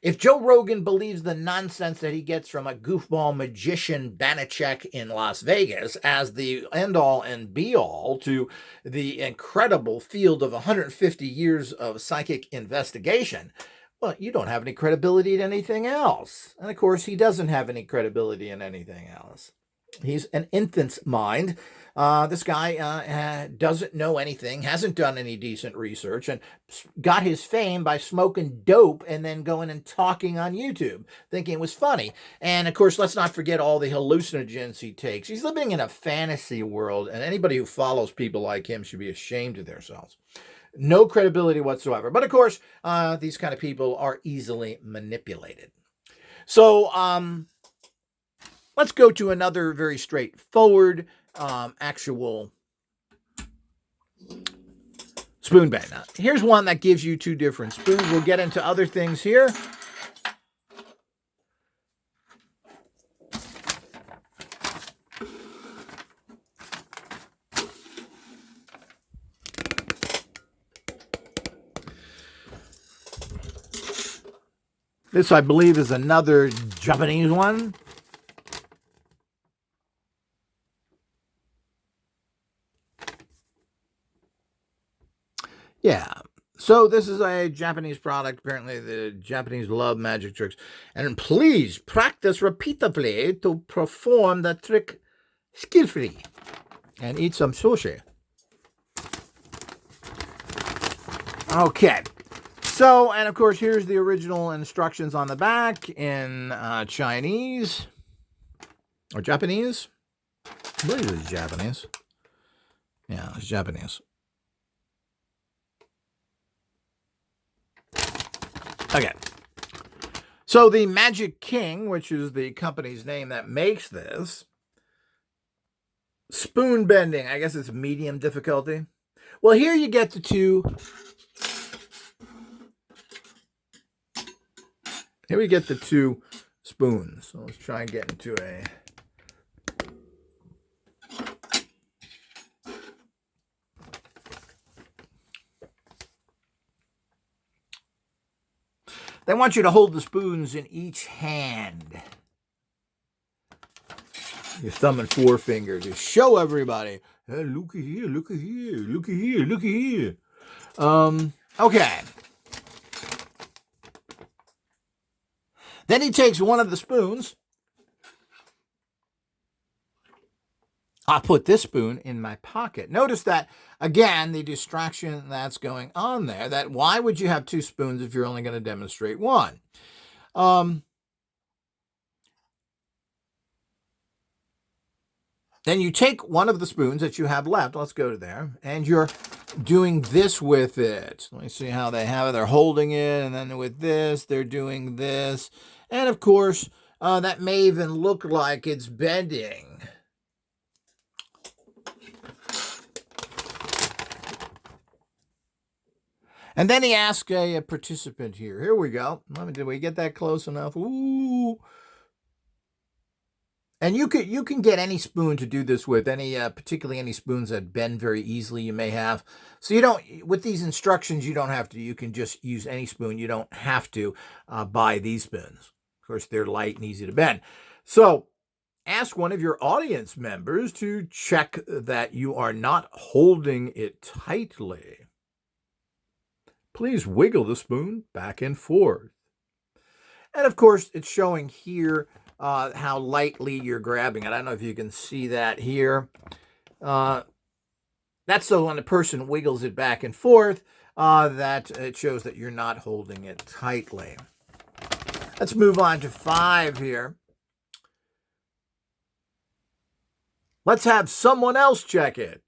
If Joe Rogan believes the nonsense that he gets from a goofball magician Banachek in Las Vegas as the end-all and be-all to the incredible field of 150 years of psychic investigation, well, you don't have any credibility in anything else. And of course, he doesn't have any credibility in anything else. He's an infant's mind. This guy doesn't know anything, hasn't done any decent research, and got his fame by smoking dope and then going and talking on YouTube, thinking it was funny. And of course, let's not forget all the hallucinogens he takes. He's living in a fantasy world, and anybody who follows people like him should be ashamed of themselves. No credibility whatsoever. But of course, these kind of people are easily manipulated. So, let's go to another very straightforward actual spoon bag. Now, here's one that gives you two different spoons. We'll get into other things here. This, I believe, is another Japanese one. Yeah. So this is a Japanese product. Apparently the Japanese love magic tricks. And please practice repeatedly to perform the trick skillfully. And eat some sushi. Okay. So, and of course, here's the original instructions on the back in Chinese. Or Japanese. I believe it's Japanese. Yeah, it's Japanese. Okay. So the Magic King, which is the company's name that makes this, spoon bending, I guess it's medium difficulty. Well, here you get the two. Here we get the two spoons. So let's try and get into a... They want you to hold the spoons in each hand. Your thumb and forefinger to show everybody. Hey, looky here, looky here, looky here, looky here. Okay. Then he takes one of the spoons. I'll put this spoon in my pocket. Notice that, again, the distraction that's going on there, that why would you have two spoons if you're only going to demonstrate one? Then you take one of the spoons that you have left, let's go to there, and you're doing this with it. Let me see how they have it. They're holding it, and then with this, they're doing this. And of course, that may even look like it's bending. And then he asked a participant here. Here we go. Did we get that close enough? Ooh. And you can get any spoon to do this with, particularly any spoons that bend very easily you may have. So you don't, with these instructions, you don't have to, you can just use any spoon. You don't have to buy these spoons. Of course, they're light and easy to bend. So ask one of your audience members to check that you are not holding it tightly. Please wiggle the spoon back and forth. And of course, it's showing here how lightly you're grabbing it. I don't know if you can see that here. That's so when the person wiggles it back and forth, that it shows that you're not holding it tightly. Let's move on to 5 here. Let's have someone else check it.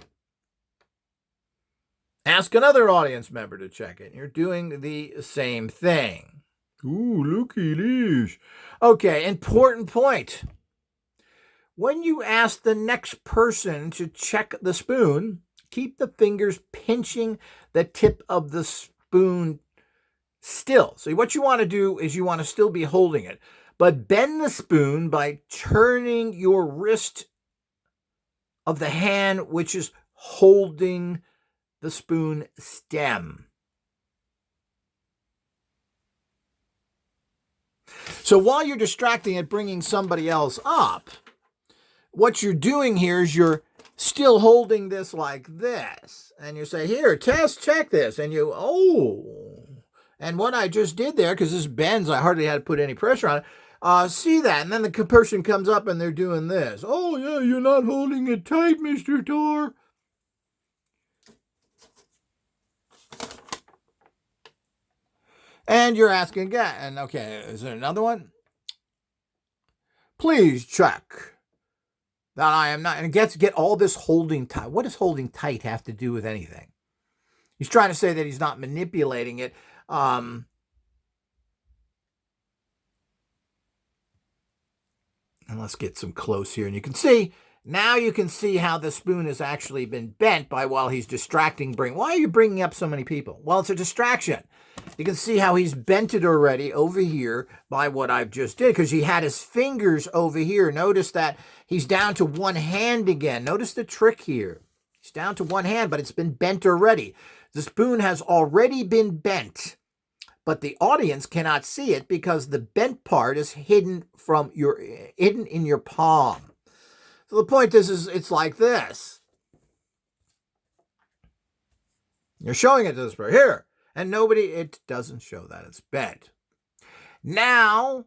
Ask another audience member to check it. You're doing the same thing. Ooh, looky this. Okay, important point. When you ask the next person to check the spoon, keep the fingers pinching the tip of the spoon still. So what you want to do is you want to still be holding it, but bend the spoon by turning your wrist of the hand which is holding the spoon stem. So while you're distracting it, bringing somebody else up, what you're doing here is you're still holding this like this. And you say, here, test, check this. And you, oh. And what I just did there, because this bends, I hardly had to put any pressure on it. See that? And then the person comes up and they're doing this. Oh, yeah, you're not holding it tight, Mr. Tor. And you're asking again. And okay, is there another one? Please check that I am not. And get all this holding tight. What does holding tight have to do with anything? He's trying to say that he's not manipulating it. And let's get some close here. And you can see, now you can see how the spoon has actually been bent by while he's distracting. Why are you bringing up so many people? Well, it's a distraction. You can see how he's bent it already over here by what I've just did, because he had his fingers over here. Notice that he's down to one hand again. Notice the trick here. He's down to one hand, but it's been bent already. The spoon has already been bent, but the audience cannot see it because the bent part is hidden in your palm. So the point is it's like this. You're showing it to this person here, and it doesn't show that it's bent. Now,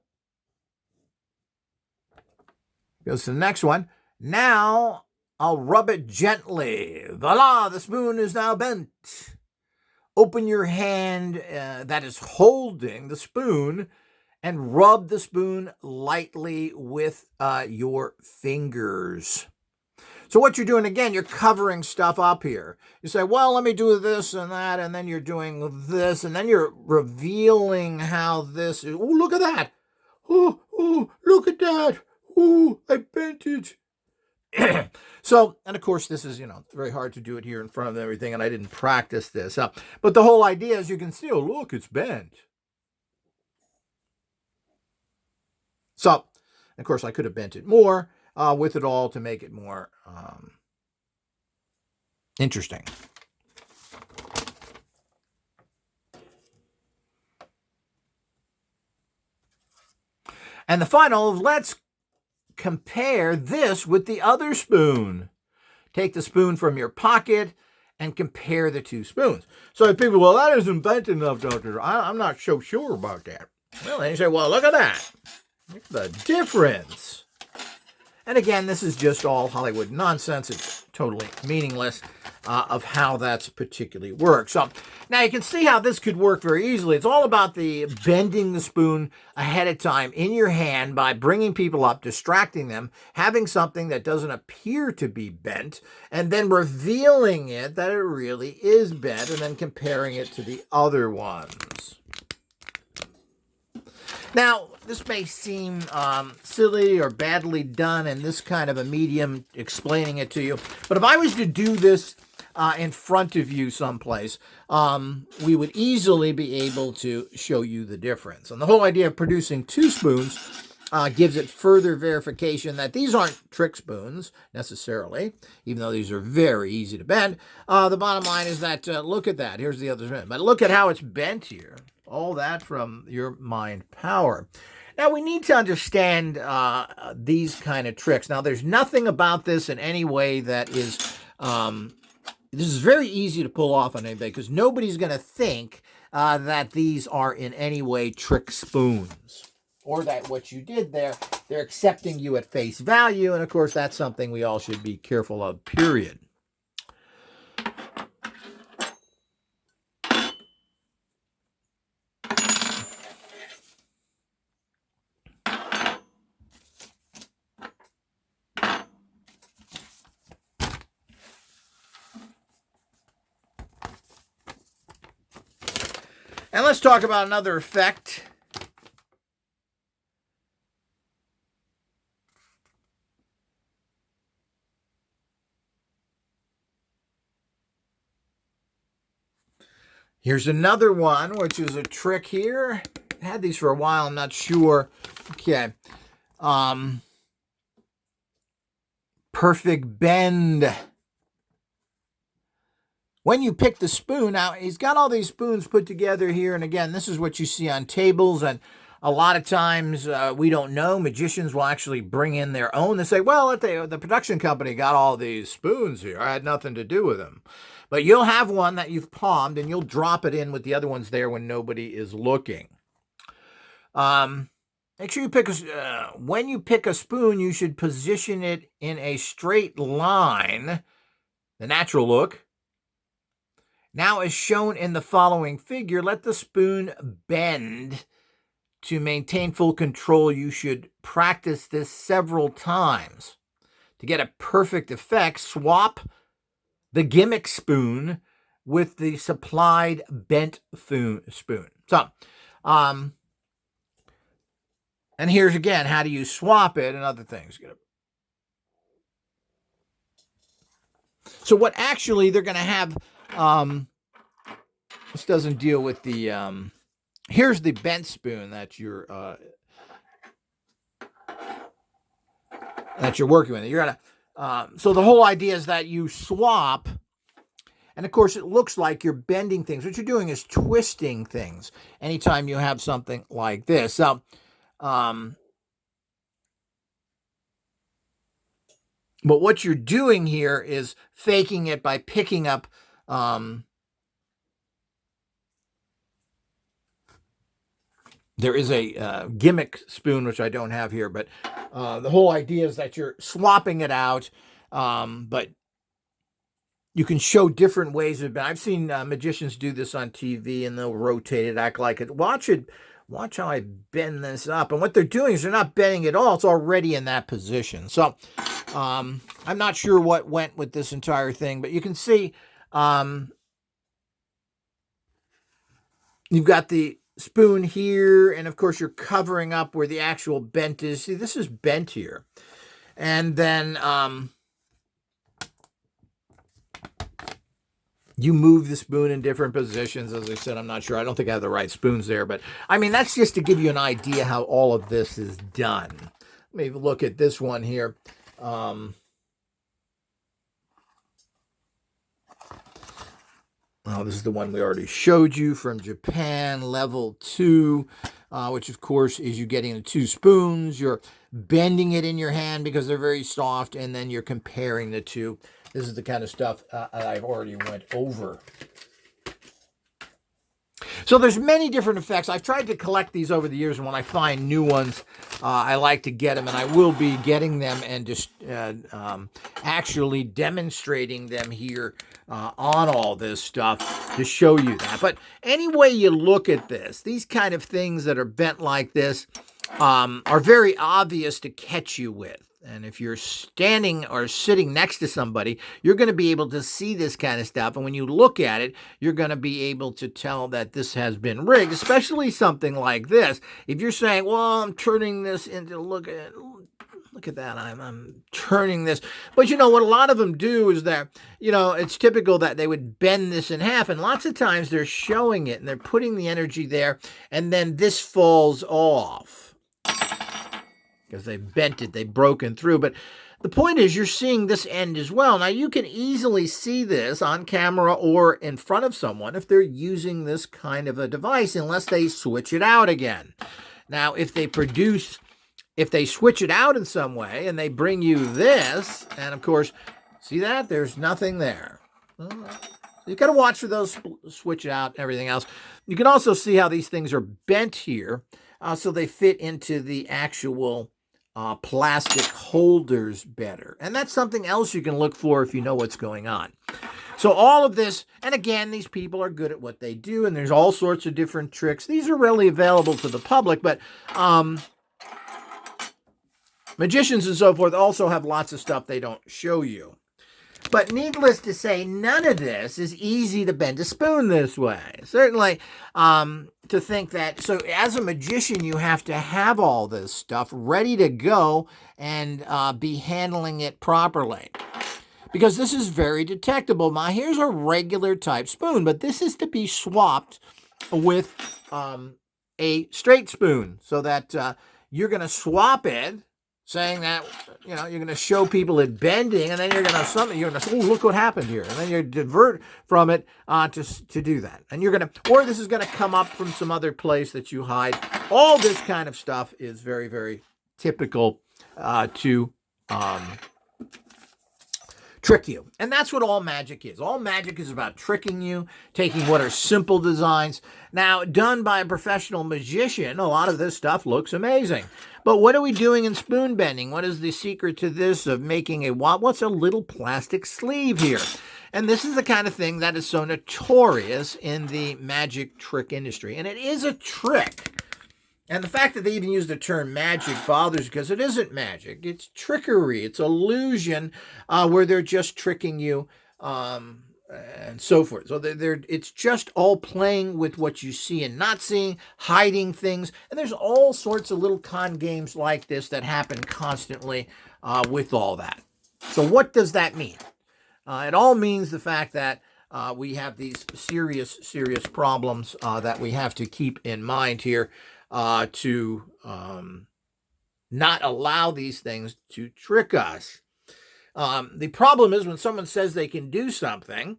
goes to the next one. Now, I'll rub it gently. Voila, the spoon is now bent. Open your hand that is holding the spoon and rub the spoon lightly with your fingers. So what you're doing, again, you're covering stuff up here. You say, well, let me do this and that, and then you're doing this, and then you're revealing how this is. Oh, look at that. Oh, look at that. Oh, I bent it. So, and of course, this is, it's very hard to do it here in front of everything, and I didn't practice this. But the whole idea is you can see, oh, look, it's bent. So, of course, I could have bent it more with it all to make it more interesting. And the final, let's compare this with the other spoon. Take the spoon from your pocket and compare the two spoons. So people, well, that isn't bent enough, Doctor. I'm not so sure about that. Well, then you say, well, look at that. Look at the difference. And again, this is just all Hollywood nonsense. It's totally meaningless of how that's particularly works. So now you can see how this could work very easily. It's all about the bending the spoon ahead of time in your hand by bringing people up, distracting them, having something that doesn't appear to be bent, and then revealing it that it really is bent, and then comparing it to the other ones. Now, this may seem silly or badly done in this kind of a medium explaining it to you, but if I was to do this in front of you someplace, we would easily be able to show you the difference. And the whole idea of producing two spoons gives it further verification that these aren't trick spoons necessarily, even though these are very easy to bend. The bottom line is that, look at that. Here's the other spoon. But look at how it's bent here. All that from your mind power. Now, we need to understand these kind of tricks. Now, there's nothing about this in any way that is... this is very easy to pull off on anybody because nobody's going to think that these are in any way trick spoons or that what you did there, they're accepting you at face value. And, of course, that's something we all should be careful of, period. And let's talk about another effect. Here's another one, which is a trick here. I had these for a while, I'm not sure. Okay. Perfect bend. When you pick the spoon, now he's got all these spoons put together here, and again, this is what you see on tables and A lot of times we don't know. Magicians will actually bring in their own. They say, well, the production company got all these spoons here. I had nothing to do with them. But you'll have one that you've palmed, and you'll drop it in with the other ones there when nobody is looking. Make sure you pick when you pick a spoon, you should position it in a straight line, the natural look. Now, as shown in the following figure, let the spoon bend. To maintain full control, you should practice this several times. To get a perfect effect, swap the gimmick spoon with the supplied bent spoon. So, and here's again, how do you swap it and other things. So what actually they're going to have, this doesn't deal with the, here's the bent spoon that you're working with. You're gonna, so the whole idea is that you swap, and of course it looks like you're bending things. What you're doing is twisting things. Anytime you have something like this, so, but what you're doing here is faking it by picking up. There is a gimmick spoon, which I don't have here, but the whole idea is that you're swapping it out, but you can show different ways of it. I've seen magicians do this on TV, and they'll rotate it, act like it. Watch how I bend this up. And what they're doing is they're not bending it all. It's already in that position. So I'm not sure what went with this entire thing, but you can see you've got the spoon here, and of course you're covering up where the actual bent is. See, this is bent here. And then you move the spoon in different positions. As I said, I'm not sure. I don't think I have the right spoons there, but I mean, that's just to give you an idea how all of this is done. Let me look at this one here. This is the one we already showed you from Japan, level 2, which of course is you getting the 2 spoons. You're bending it in your hand because they're very soft, and then you're comparing the 2. This is the kind of stuff I've already went over. So there's many different effects. I've tried to collect these over the years, and when I find new ones, I like to get them, and I will be getting them and just actually demonstrating them here on all this stuff to show you that. But any way you look at this, these kind of things that are bent like this are very obvious to catch you with. And if you're standing or sitting next to somebody, you're going to be able to see this kind of stuff. And when you look at it, you're going to be able to tell that this has been rigged, especially something like this. If you're saying, well, I'm turning this into, look at that, I'm turning this. But you know, what a lot of them do is that, you know, it's typical that they would bend this in half. And lots of times they're showing it and they're putting the energy there. And then this falls off. Because they've bent it, they've broken through. But the point is, you're seeing this end as well. Now, you can easily see this on camera or in front of someone if they're using this kind of a device, unless they switch it out again. Now, if they switch it out in some way and they bring you this, and of course, see that? There's nothing there. You got to watch for those switch out and everything else. You can also see how these things are bent here, so they fit into the actual plastic holders better. And that's something else you can look for if you know what's going on. So all of this, and again, these people are good at what they do, and there's all sorts of different tricks. These are really available to the public, but magicians and so forth also have lots of stuff they don't show you. But needless to say, none of this is easy to bend a spoon this way. Certainly, to think that, so as a magician, you have to have all this stuff ready to go and be handling it properly. Because this is very detectable. Now, here's a regular type spoon, but this is to be swapped with a straight spoon, so that you're going to swap it. saying that, you're going to show people it bending, and then you're going to say, oh, look what happened here. And then you divert from it to do that. And or this is going to come up from some other place that you hide. All this kind of stuff is very, very typical to trick you. And that's what all magic is. All magic is about tricking you, taking what are simple designs. Now, done by a professional magician, a lot of this stuff looks amazing. But what are we doing in spoon bending? What is the secret to this of making what's a little plastic sleeve here? And this is the kind of thing that is so notorious in the magic trick industry. And it is a trick. And the fact that they even use the term magic bothers because it isn't magic. It's trickery. It's illusion where they're just tricking you and so forth. So it's just all playing with what you see and not seeing, hiding things. And there's all sorts of little con games like this that happen constantly with all that. So what does that mean? It all means the fact that we have these serious, serious problems that we have to keep in mind here. To not allow these things to trick us. The problem is when someone says they can do something,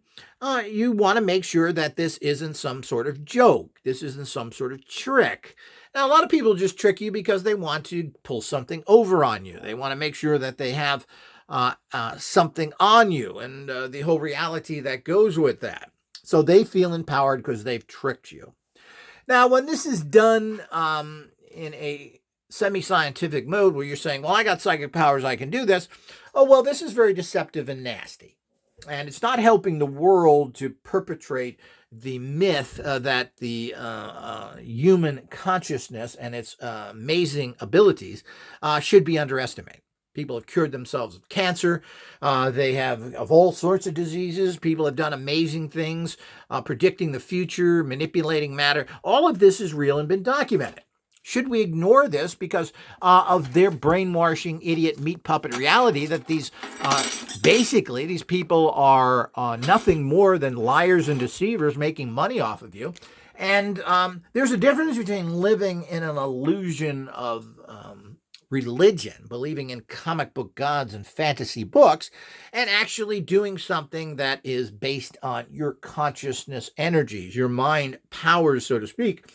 you want to make sure that this isn't some sort of joke. This isn't some sort of trick. Now, a lot of people just trick you because they want to pull something over on you. They want to make sure that they have something on you and the whole reality that goes with that. So they feel empowered because they've tricked you. Now, when this is done in a semi-scientific mode where you're saying, well, I got psychic powers, I can do this. Oh, well, this is very deceptive and nasty. And it's not helping the world to perpetrate the myth that the human consciousness and its amazing abilities should be underestimated. People have cured themselves of cancer. They have of all sorts of diseases. People have done amazing things, predicting the future, manipulating matter. All of this is real and been documented. Should we ignore this because of their brainwashing, idiot, meat puppet reality that these people are nothing more than liars and deceivers making money off of you? And there's a difference between living in an illusion of religion, believing in comic book gods and fantasy books, and actually doing something that is based on your consciousness energies, your mind powers, so to speak.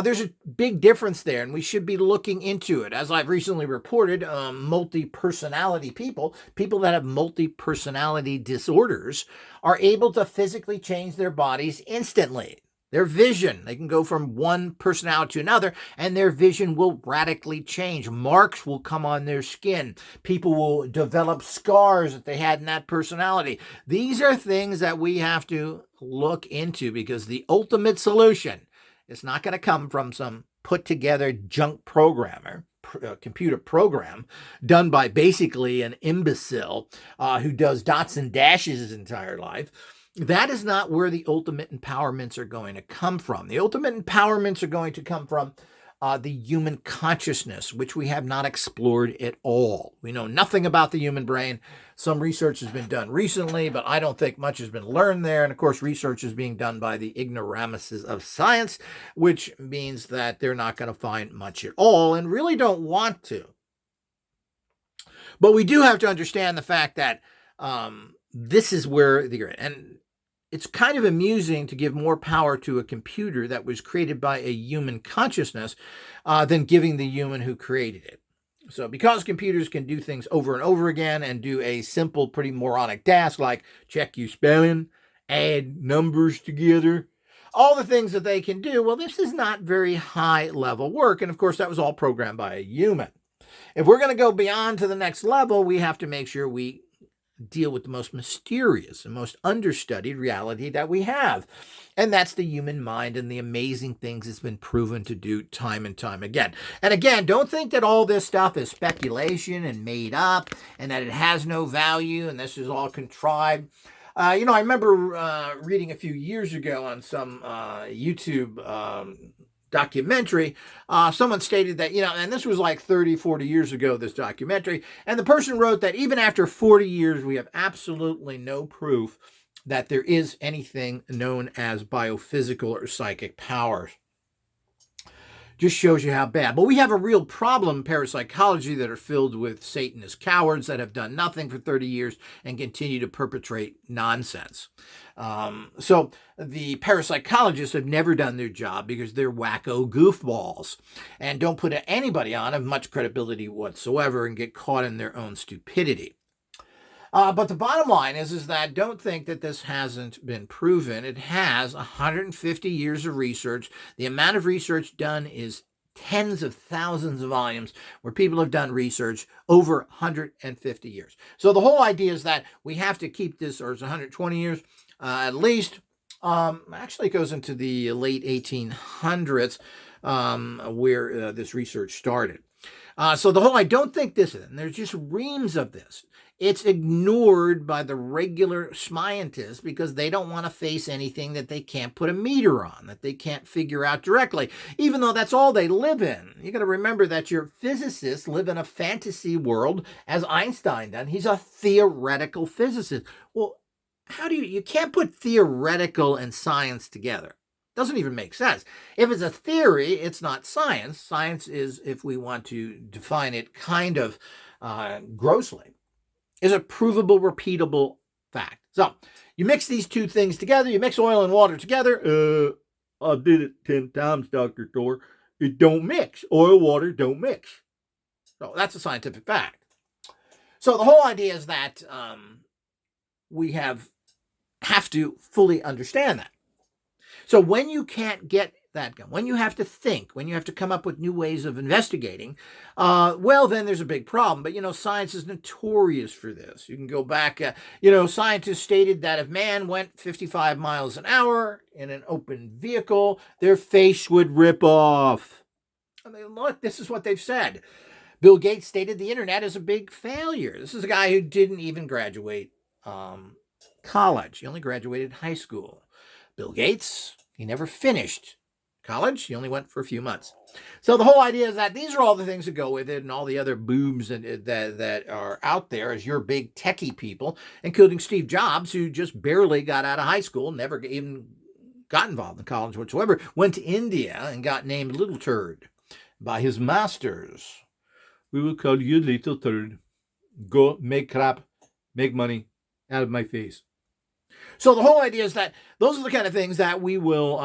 There's a big difference there, and we should be looking into it. As I've recently reported, multi-personality people that have multi-personality disorders, are able to physically change their bodies instantly. Their vision, they can go from one personality to another, and their vision will radically change. Marks will come on their skin. People will develop scars that they had in that personality. These are things that we have to look into because the ultimate solution is not going to come from some put-together junk programmer, computer program done by basically an imbecile who does dots and dashes his entire life. That is not where the ultimate empowerments are going to come from. The ultimate empowerments are going to come from the human consciousness, which we have not explored at all. We know nothing about the human brain. Some research has been done recently, but I don't think much has been learned there. And of course, research is being done by the ignoramuses of science, which means that they're not going to find much at all and really don't want to. But we do have to understand the fact that this is where and it's kind of amusing to give more power to a computer that was created by a human consciousness than giving the human who created it. So because computers can do things over and over again and do a simple, pretty moronic task like check your spelling, add numbers together, all the things that they can do, well, this is not very high level work. And of course, that was all programmed by a human. If we're going to go beyond to the next level, we have to make sure we deal with the most mysterious and most understudied reality that we have. And that's the human mind and the amazing things it's been proven to do time and time again. And again, don't think that all this stuff is speculation and made up and that it has no value and this is all contrived. I remember reading a few years ago on some YouTube documentary, someone stated that, and this was like 30, 40 years ago, this documentary, and the person wrote that even after 40 years, we have absolutely no proof that there is anything known as biophysical or psychic powers. Just shows you how bad. But we have a real problem in parapsychology that are filled with Satanist cowards that have done nothing for 30 years and continue to perpetrate nonsense. So the parapsychologists have never done their job because they're wacko goofballs and don't put anybody on of much credibility whatsoever and get caught in their own stupidity. But the bottom line is that don't think that this hasn't been proven. It has 150 years of research. The amount of research done is tens of thousands of volumes where people have done research over 150 years. So the whole idea is that we have to keep this, or it's 120 years at least. Actually, it goes into the late 1800s where this research started. So the whole, I don't think this is, and there's just reams of this. It's ignored by the regular scientists because they don't want to face anything that they can't put a meter on, that they can't figure out directly, even though that's all they live in. You got to remember that your physicists live in a fantasy world, as Einstein did. He's a theoretical physicist. Well, how do you can't put theoretical and science together. Doesn't even make sense. If it's a theory, it's not science. Science is, if we want to define it kind of grossly, is a provable, repeatable fact. So you mix these two things together. You mix oil and water together. I did it 10 times, Dr. Thor. It don't mix. Oil, water don't mix. So that's a scientific fact. So the whole idea is that we have to fully understand that. So when you can't get that going, when you have to think, when you have to come up with new ways of investigating, well, then there's a big problem. But, science is notorious for this. You can go back, scientists stated that if man went 55 miles an hour in an open vehicle, their face would rip off. I mean, look, this is what they've said. Bill Gates stated the internet is a big failure. This is a guy who didn't even graduate college. He only graduated high school. Bill Gates, he never finished college. He only went for a few months. So the whole idea is that these are all the things that go with it and all the other booms that are out there as your big techie people, including Steve Jobs, who just barely got out of high school, never even got involved in college whatsoever, went to India and got named Little Turd by his masters. We will call you Little Turd. Go make crap, make money out of my face. So the whole idea is that those are the kind of things that we will,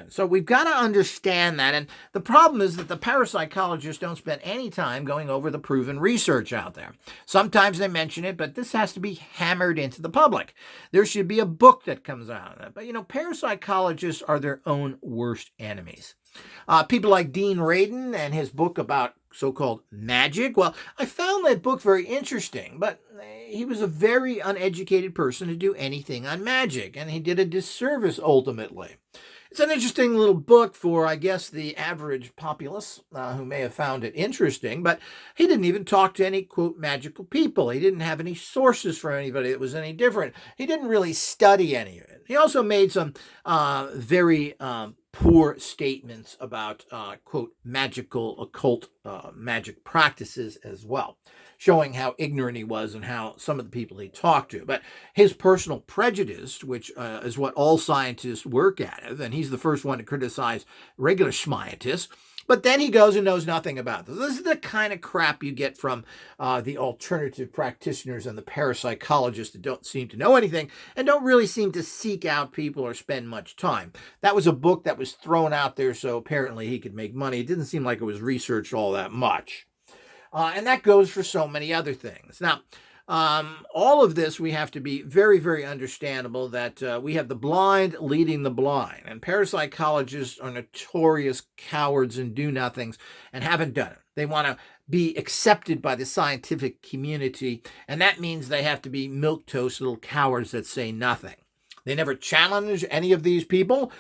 so we've got to understand that. And the problem is that the parapsychologists don't spend any time going over the proven research out there. Sometimes they mention it, but this has to be hammered into the public. There should be a book that comes out of that. But, parapsychologists are their own worst enemies. People like Dean Radin and his book about so-called magic. Well, I found that book very interesting, but he was a very uneducated person to do anything on magic, and he did a disservice ultimately. It's an interesting little book for, I guess, the average populace who may have found it interesting, but he didn't even talk to any, quote, magical people. He didn't have any sources from anybody that was any different. He didn't really study any of it. He also made some very poor statements about, quote, magical, occult magic practices as well, showing how ignorant he was and how some of the people he talked to. But his personal prejudice, which is what all scientists work at, and he's the first one to criticize regular scientists, but then he goes and knows nothing about this. This is the kind of crap you get from the alternative practitioners and the parapsychologists that don't seem to know anything and don't really seem to seek out people or spend much time. That was a book that was thrown out there so apparently he could make money. It didn't seem like it was researched all that much. And that goes for so many other things. Now, all of this, we have to be very, very understandable that we have the blind leading the blind. And parapsychologists are notorious cowards and do-nothings and haven't done it. They want to be accepted by the scientific community, and that means they have to be milquetoast little cowards that say nothing. They never challenge any of these people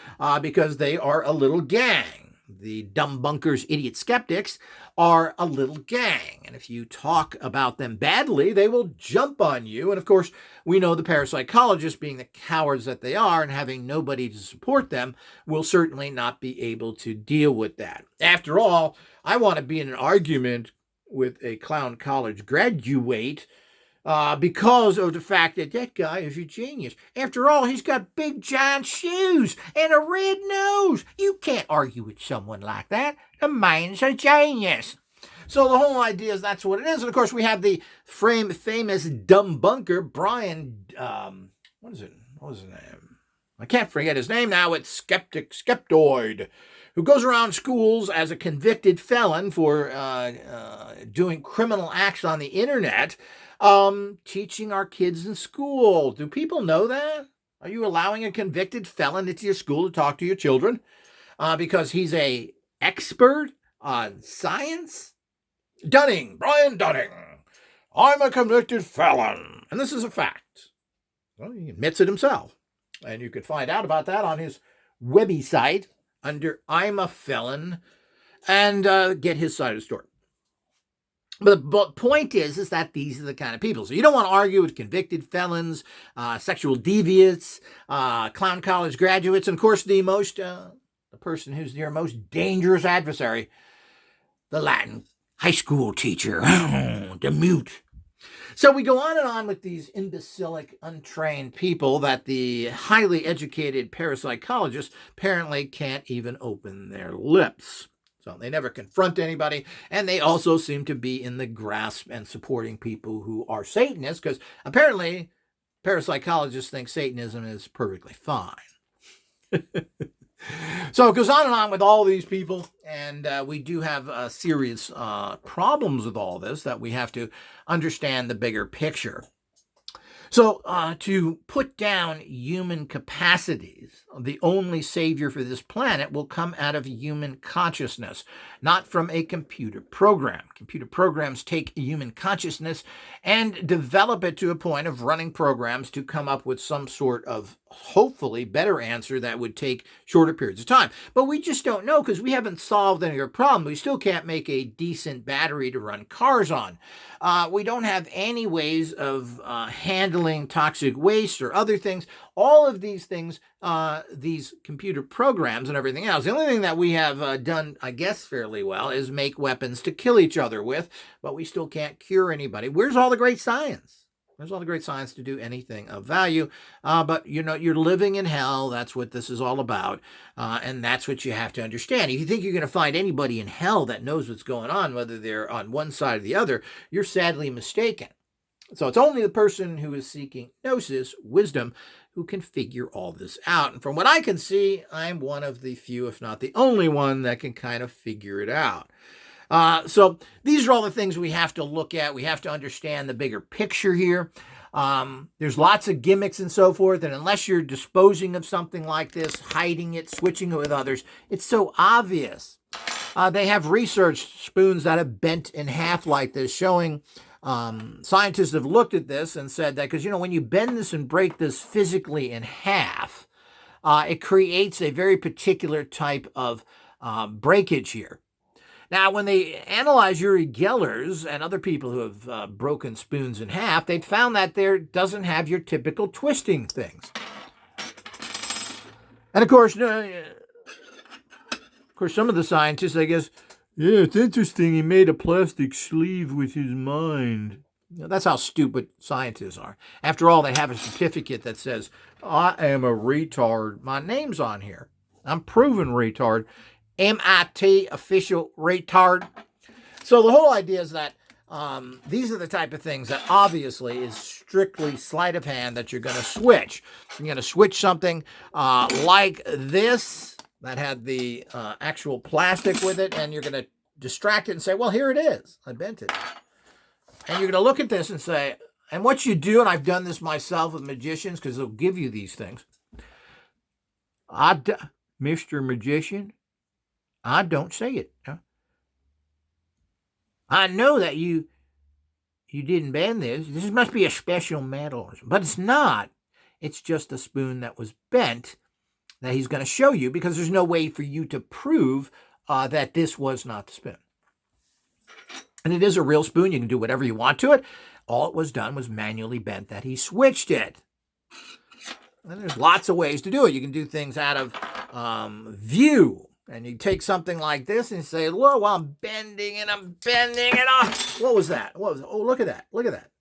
because they are a little gang. The dumb bunkers, idiot skeptics are a little gang. And if you talk about them badly, they will jump on you. And of course, we know the parapsychologists, being the cowards that they are and having nobody to support them, will certainly not be able to deal with that. After all, I want to be in an argument with a clown college graduate because of the fact that that guy is a genius. After all, he's got big giant shoes and a red nose. You can't argue with someone like that. The man's a genius. So the whole idea is that's what it is. And of course, we have the famous dumb bunker, Brian, what is it? What was his name? I can't forget his name now. It's Skeptoid, who goes around schools as a convicted felon for doing criminal acts on the internet, teaching our kids in school. Do people know that? Are you allowing a convicted felon into your school to talk to your children because he's a expert on science? Brian Dunning. I'm a convicted felon. And this is a fact. Well, he admits it himself. And you can find out about that on his webby site under I'm a Felon and get his side of the story. But the point is that these are the kind of people. So you don't want to argue with convicted felons, sexual deviants, clown college graduates, and of course the person who's your most dangerous adversary, the Latin high school teacher, the mute. So we go on and on with these imbecilic, untrained people that the highly educated parapsychologists apparently can't even open their lips. So they never confront anybody, and they also seem to be in the grasp and supporting people who are Satanists, because apparently parapsychologists think Satanism is perfectly fine. So it goes on and on with all these people, and we do have serious problems with all this that we have to understand the bigger picture. So to put down human capacities, the only savior for this planet will come out of human consciousness, not from a computer program. Computer programs take human consciousness and develop it to a point of running programs to come up with some sort of hopefully better answer that would take shorter periods of time. But we just don't know because we haven't solved any of our problems. We still can't make a decent battery to run cars on. We don't have any ways of handling toxic waste or other things. All of these things, these computer programs and everything else, the only thing that we have done, I guess, fairly well is make weapons to kill each other with, but we still can't cure anybody. Where's all the great science? There's all the great science to do anything of value, but you're living in hell. That's what this is all about, and that's what you have to understand. If you think you're going to find anybody in hell that knows what's going on, whether they're on one side or the other, you're sadly mistaken. So it's only the person who is seeking gnosis, wisdom, who can figure all this out. And from what I can see, I'm one of the few, if not the only one, that can kind of figure it out. So these are all the things we have to look at. We have to understand the bigger picture here. There's lots of gimmicks and so forth, and unless you're disposing of something like this, hiding it, switching it with others, it's so obvious. They have researched spoons that have bent in half like this, showing scientists have looked at this and said that because, when you bend this and break this physically in half, it creates a very particular type of breakage here. Now, when they analyze Uri Geller's and other people who have broken spoons in half, they found that there doesn't have your typical twisting things. And of course, some of the scientists, I guess, yeah, it's interesting. He made a plastic sleeve with his mind. That's how stupid scientists are. After all, they have a certificate that says, I am a retard. My name's on here. I'm proven retard. MIT official retard. So the whole idea is that these are the type of things that obviously is strictly sleight of hand that you're going to switch. You're going to switch something like this that had the actual plastic with it, and you're going to distract it and say, well, here it is. I bent it. And you're going to look at this and say, and what you do, and I've done this myself with magicians because they'll give you these things. Mr. Magician, I don't say it. I know that you didn't bend this. This must be a special metal. But it's not. It's just a spoon that was bent that he's going to show you because there's no way for you to prove that this was not the spoon. And it is a real spoon. You can do whatever you want to it. All it was done was manually bent that he switched it. And there's lots of ways to do it. You can do things out of view. And you take something like this and you say, whoa, I'm bending it off. What was that? Oh, look at that. Look at that.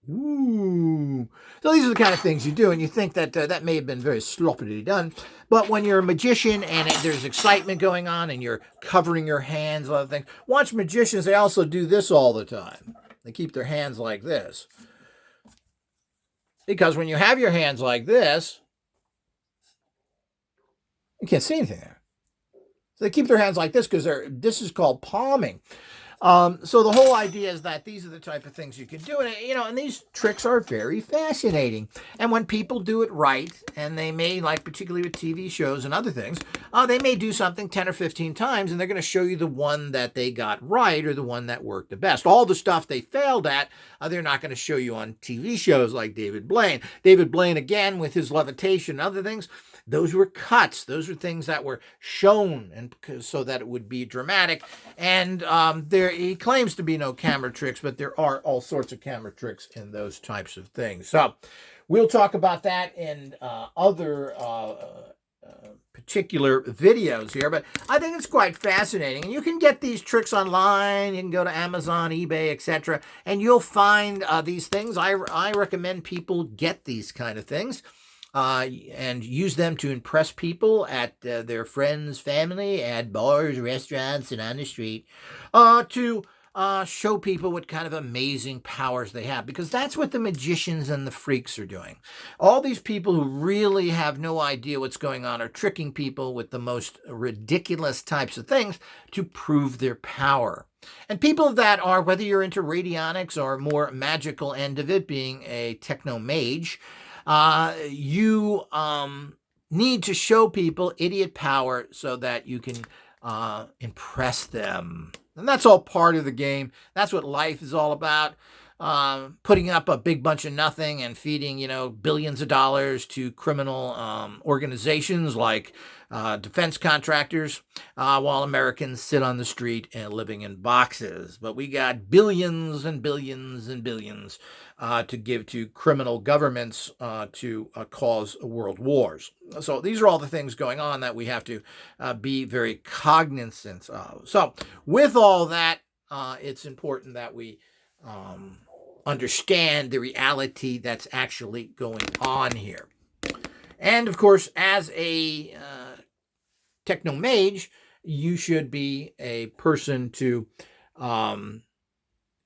Ooh. So these are the kind of things you do, and you think that that may have been very sloppily done. But when you're a magician and there's excitement going on and you're covering your hands, a lot of things. Watch magicians, they also do this all the time. They keep their hands like this. Because when you have your hands like this, you can't see anything there. So they keep their hands like this because this is called palming. So the whole idea is that these are the type of things you can do, and and these tricks are very fascinating. And when people do it right, and they may, like particularly with TV shows and other things, they may do something 10 or 15 times, and they're going to show you the one that they got right or the one that worked the best. All the stuff they failed at, they're not going to show you on TV shows like David Blaine. David Blaine, again, with his levitation and other things, those were cuts. Those were things that were shown, and so that it would be dramatic. And he claims to be no camera tricks, but there are all sorts of camera tricks in those types of things. So we'll talk about that in other particular videos here, but I think it's quite fascinating. And you can get these tricks online. You can go to Amazon, eBay, etc., and you'll find these things. I recommend people get these kind of things. And use them to impress people at their friends, family, at bars, restaurants, and on the street, to show people what kind of amazing powers they have, because that's what the magicians and the freaks are doing. All these people who really have no idea what's going on are tricking people with the most ridiculous types of things to prove their power. And people that are, whether you're into radionics or more magical end of it, being a techno mage, you need to show people idiot power so that you can impress them. And that's all part of the game. That's what life is all about. Putting up a big bunch of nothing and feeding, billions of dollars to criminal organizations like defense contractors, while Americans sit on the street and living in boxes. But we got billions and billions and billions to give to criminal governments to cause world wars. So these are all the things going on that we have to be very cognizant of. So with all that, it's important that we understand the reality that's actually going on here. And of course, as a techno mage, you should be a person to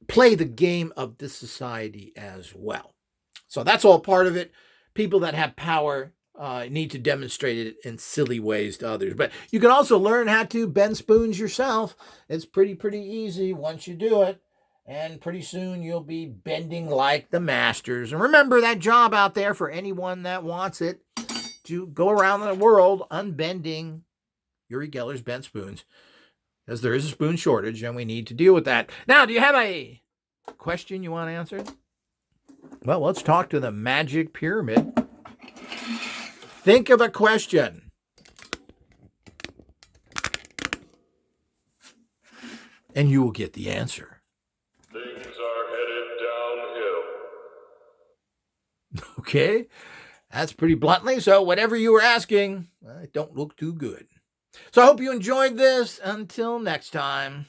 play the game of this society as well. So that's all part of it. People that have power need to demonstrate it in silly ways to others. But you can also learn how to bend spoons yourself. It's pretty easy once you do it. And pretty soon you'll be bending like the masters. And remember that job out there for anyone that wants it, to go around the world unbending Uri Geller's bent spoons, because there is a spoon shortage and we need to deal with that. Now, do you have a question you want answered? Well, let's talk to the Magic Pyramid. Think of a question. And you will get the answer. Things are headed downhill. Okay, that's pretty bluntly. So whatever you were asking, it don't look too good. So I hope you enjoyed this. Until next time.